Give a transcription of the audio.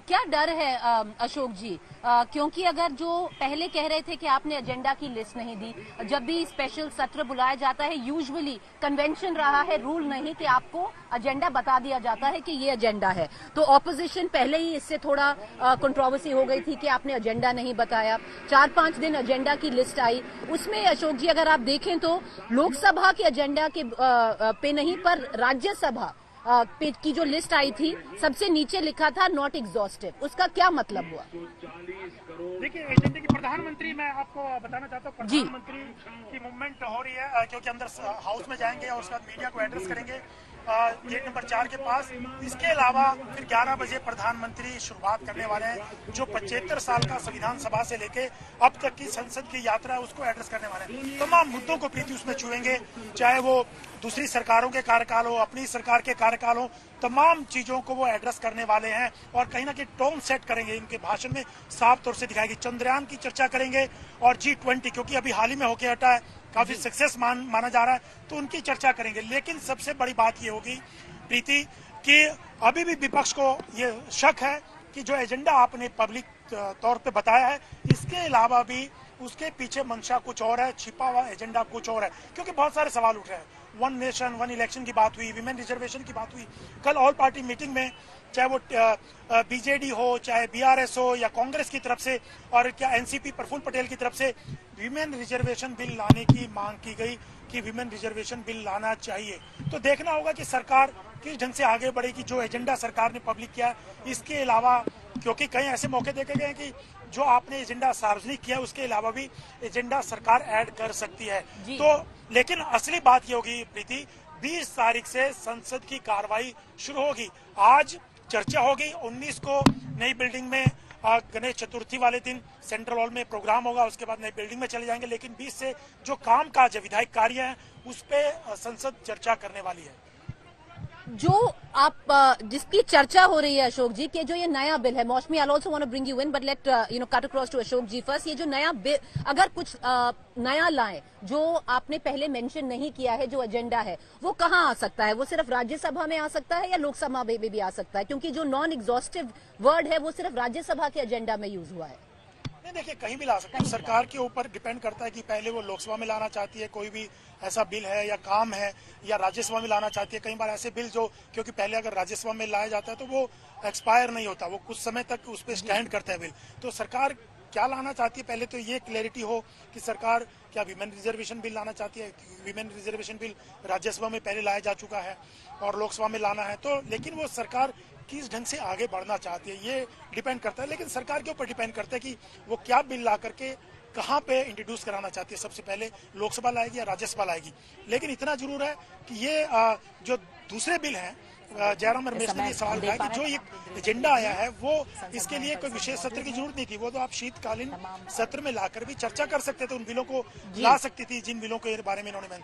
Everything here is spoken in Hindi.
क्या डर है अशोक जी? क्योंकि अगर जो पहले कह रहे थे कि आपने एजेंडा की लिस्ट नहीं दी, जब भी स्पेशल सत्र बुलाया जाता है यूजुअली कन्वेंशन रहा है, रूल नहीं कि आपको एजेंडा बता दिया जाता है कि ये एजेंडा है। तो ऑपोजिशन पहले ही इससे थोड़ा कंट्रोवर्सी हो गई थी कि आपने एजेंडा नहीं बताया। 4-5 दिन एजेंडा की लिस्ट आई, उसमें अशोक जी अगर आप देखें तो लोकसभा के एजेंडा के पे नहीं पर राज्यसभा की जो लिस्ट आई थी सबसे नीचे लिखा था नॉट एग्जॉस्टिव। उसका क्या मतलब हुआ? देखिए, एजेंडे की प्रधानमंत्री, मैं आपको बताना चाहता हूँ, जी, प्रधानमंत्री की मूवमेंट हो रही है क्योंकि अंदर हाउस में जाएंगे और उसके बाद मीडिया को एड्रेस करेंगे गेट नंबर 4 के पास। इसके अलावा फिर 11 बजे प्रधानमंत्री शुरुआत करने वाले हैं, जो 75 साल का संविधान सभा से लेके अब तक की संसद की यात्रा है उसको एड्रेस करने वाले हैं। तमाम मुद्दों को प्रीति उसमें छुएंगे, चाहे वो दूसरी सरकारों के कार्यकाल हो, अपनी सरकार के कार्यकाल हो, तमाम चीजों को वो एड्रेस करने वाले हैं और कहीं ना कहीं टोन सेट करेंगे। इनके भाषण में साफ तौर से दिखाएगी। चंद्रयान की चर्चा करेंगे और G20, क्योंकि अभी हाल ही में होके हटा है, काफी सक्सेस माना जा रहा है, तो उनकी चर्चा करेंगे। लेकिन सबसे बड़ी बात ये होगी प्रीति कि अभी भी विपक्ष को ये शक है कि जो एजेंडा आपने पब्लिक तौर पे बताया है, इसके अलावा भी उसके पीछे मंशा कुछ और है, छिपा हुआ एजेंडा कुछ और है। क्योंकि बहुत सारे सवाल उठ रहे हैं, वन नेशन वन इलेक्शन की बात हुई, विमेन रिजर्वेशन की बात हुई। कल ऑल पार्टी मीटिंग में चाहे वो बीजेडी हो, चाहे बीआरएस हो या कांग्रेस की तरफ से और क्या एनसीपी प्रफुल्ल पटेल की तरफ से विमेन रिजर्वेशन बिल लाने की मांग की गई कि विमेन रिजर्वेशन बिल लाना चाहिए। तो देखना होगा कि सरकार किस ढंग से आगे बढ़ेगी। जो एजेंडा सरकार ने पब्लिक किया, इसके अलावा क्योंकि कई ऐसे मौके देखे गए कि जो आपने एजेंडा सार्वजनिक किया उसके अलावा भी एजेंडा सरकार ऐड कर सकती है। तो लेकिन असली बात ये होगी प्रीति, 20 तारीख से संसद की कार्रवाई शुरू होगी। आज चर्चा होगी, 19 को नई बिल्डिंग में गणेश चतुर्थी वाले दिन सेंट्रल हॉल में प्रोग्राम होगा, उसके बाद नई बिल्डिंग में चले जाएंगे। लेकिन 20 से जो काम काज है, विधायिक कार्य है, उस पे संसद चर्चा करने वाली है। जो आप जिसकी चर्चा हो रही है अशोक जी कि जो ये नया बिल है, Mausami, I also want to bring you in but let cut across to Ashok ji first. ये जो नया बिल अगर कुछ नया लाए जो आपने पहले मेंशन नहीं किया है, जो एजेंडा है, वो कहाँ आ सकता है? वो सिर्फ राज्यसभा में आ सकता है या लोकसभा में भी आ सकता है? क्योंकि जो नॉन एग्जॉस्टिव वर्ड है वो सिर्फ राज्यसभा के एजेंडा में यूज हुआ है। नहीं, देखिए, कहीं भी ला सकते हैं। सरकार के ऊपर डिपेंड करता है कि पहले वो लोकसभा में लाना चाहती है कोई भी ऐसा बिल है या काम है, या राज्यसभा में लाना चाहती है। कई बार ऐसे बिल जो, क्योंकि पहले अगर राज्यसभा में लाया जाता है तो वो एक्सपायर नहीं होता, वो कुछ समय तक उस पर स्टैंड करता है बिल। तो सरकार क्या लाना चाहती है, पहले तो ये क्लैरिटी हो कि सरकार क्या विमेन रिजर्वेशन बिल लाना चाहती है। विमेन रिजर्वेशन बिल राज्यसभा में पहले लाया जा चुका है और लोकसभा में लाना है, तो लेकिन वो सरकार किस ढंग से आगे बढ़ना चाहती है ये डिपेंड करता है। लेकिन सरकार के ऊपर डिपेंड करता है कि वो क्या बिल ला करके कहाँ पे इंट्रोड्यूस कराना चाहती है। सबसे पहले लोकसभा लाएगी या राज्यसभा लाएगी। लेकिन इतना जरूर है कि ये जो दूसरे बिल हैं, जयराम रमेश ने सवाल उठाया कि जो ये एजेंडा आया है वो इसके लिए कोई विशेष सत्र की जरूरत नहीं थी, वो तो आप शीतकालीन सत्र में लाकर भी चर्चा कर सकते थे, उन बिलों को ला सकती थी जिन बिलों के बारे में इन्होंने